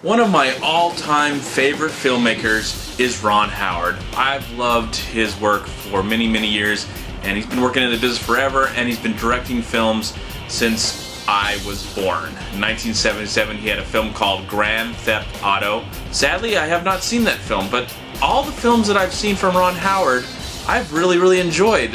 One of my all-time favorite filmmakers is Ron Howard. I've loved his work for many, many years, and he's been working in the business forever, and he's been directing films since I was born. In 1977, he had a film called Grand Theft Auto. Sadly, I have not seen that film, but all the films that I've seen from Ron Howard, I've really enjoyed.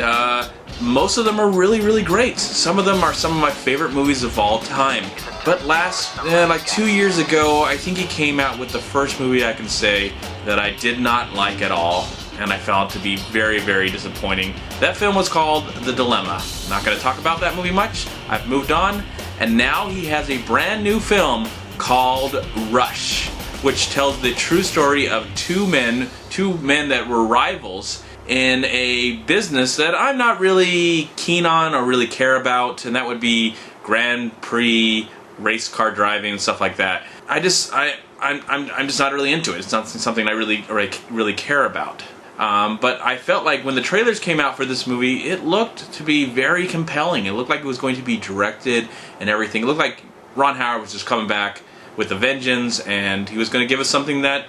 Most of them are really great. Some of them are some of my favorite movies of all time. But like 2 years ago, I think he came out with the first movie I can say that I did not like at all, and I found it to be very disappointing. That film was called The Dilemma. I'm not going to talk about that movie much. I've moved on, and now he has a brand new film called Rush, which tells the true story of two men that were rivals in a business that I'm not really keen on or really care about, and that would be Grand Prix race car driving and stuff like that. I'm just not really into it. It's not something I really care about. But I felt like when the trailers came out for this movie, it looked to be very compelling. It looked like it was going to be directed and everything. It looked like Ron Howard was just coming back with a vengeance, and he was going to give us something that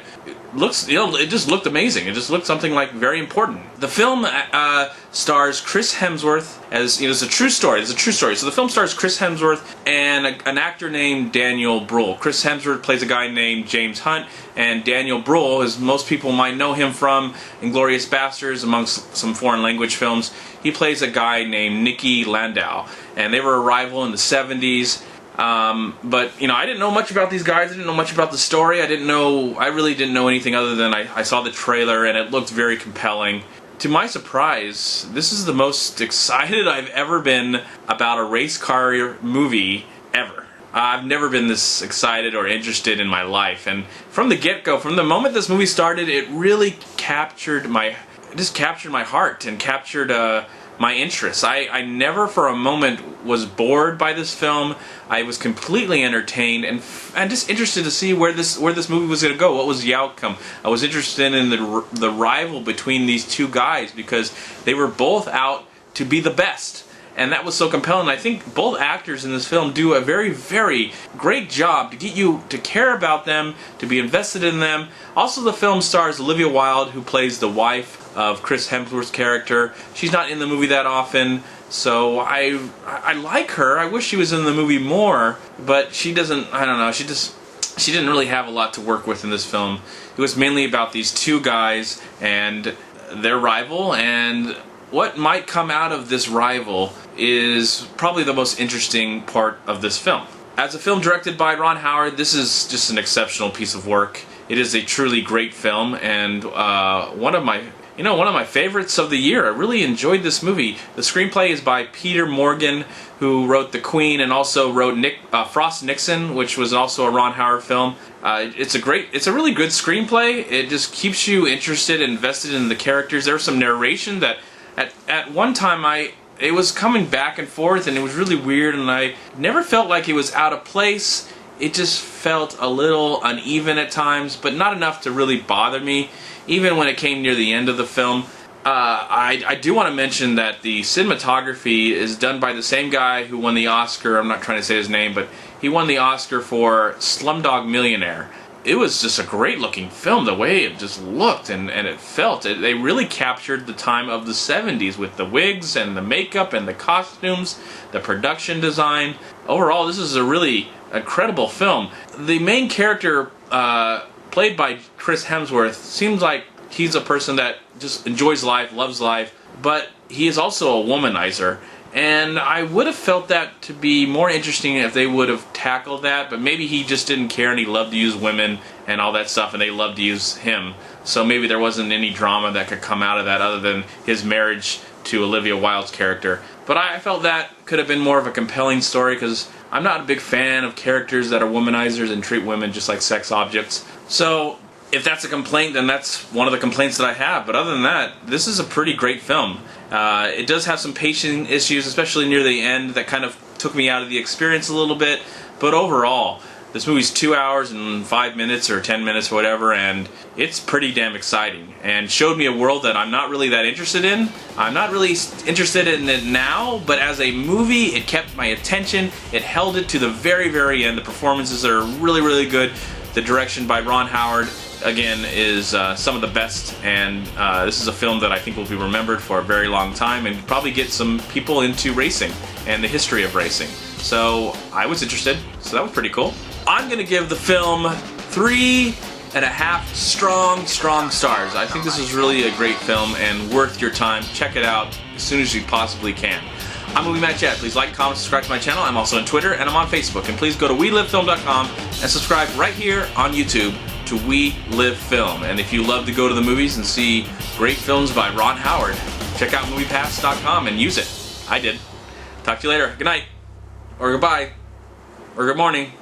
looks, it just looked amazing. It just looked something like very important. The film stars Chris Hemsworth as, it's a true story. It's a true story. So the film stars Chris Hemsworth and an actor named Daniel Bruhl. Chris Hemsworth plays a guy named James Hunt, and Daniel Bruhl, as most people might know him from Inglourious Basterds, amongst some foreign language films, he plays a guy named Nicky Landau, and they were a rival in the 70s. But I didn't know much about these guys. I didn't know much about the story. I really didn't know anything other than I saw the trailer and it looked very compelling. To my surprise, this is the most excited I've ever been about a race car movie ever. I've never been this excited or interested in my life, and from the get-go, from the moment this movie started, it really captured my heart and captured my interest. I never for a moment was bored by this film. I was completely entertained and just interested to see where this movie was going to go. What was the outcome? I was interested in the rival between these two guys because they were both out to be the best. And that was so compelling. I think both actors in this film do a very great job to get you to care about them, to be invested in them. Also, the film stars Olivia Wilde, who plays the wife of Chris Hemsworth's character. She's not in the movie that often, so I like her. I wish she was in the movie more, but she doesn't, I don't know, she didn't really have a lot to work with in this film. It was mainly about these two guys and their rival, and what might come out of this rival is probably the most interesting part of this film. As a film directed by Ron Howard, this is just an exceptional piece of work. It is a truly great film, and one of my favorites of the year. I really enjoyed this movie. The screenplay is by Peter Morgan, who wrote The Queen and also wrote Frost Nixon, which was also a Ron Howard film. It's a really good screenplay. It just keeps you interested and invested in the characters. There was some narration that at one time it was coming back and forth, and it was really weird, and I never felt like it was out of place. It just felt a little uneven at times, but not enough to really bother me, even when it came near the end of the film. I do want to mention that the cinematography is done by the same guy who won the Oscar. I'm not trying to say his name, but he won the Oscar for Slumdog Millionaire. It was just a great looking film, the way it just looked and it felt. They really captured the time of the 70s with the wigs and the makeup and the costumes, the production design. Overall, this is a really incredible film. The main character, played by Chris Hemsworth, seems like he's a person that just enjoys life, loves life, but he is also a womanizer. And I would have felt that to be more interesting if they would have tackled that, but maybe he just didn't care and he loved to use women and all that stuff, and they loved to use him. So maybe there wasn't any drama that could come out of that other than his marriage to Olivia Wilde's character. But I felt that could have been more of a compelling story, because I'm not a big fan of characters that are womanizers and treat women just like sex objects. So if that's a complaint, then that's one of the complaints that I have. But other than that, this is a pretty great film. It does have some pacing issues, especially near the end, that kind of took me out of the experience a little bit. But overall, this movie's 2 hours and 5 minutes or 10 minutes or whatever, and it's pretty damn exciting. And showed me a world that I'm not really that interested in. I'm not really interested in it now, but as a movie, it kept my attention. It held it to the very, very end. The performances are really, really good. The direction by Ron Howard, again, is some of the best, and this is a film that I think will be remembered for a very long time and probably get some people into racing and the history of racing. So I was interested, so that was pretty cool. I'm going to give the film 3.5 strong stars. I think this is really a great film and worth your time. Check it out as soon as you possibly can. I'm MovieManCHAD. Please like, comment, subscribe to my channel. I'm also on Twitter and I'm on Facebook. And please go to WeLiveFilm.com and subscribe right here on YouTube to We Live Film. And if you love to go to the movies and see great films by Ron Howard, check out MoviePass.com and use it. I did. Talk to you later. Good night. Or goodbye. Or good morning.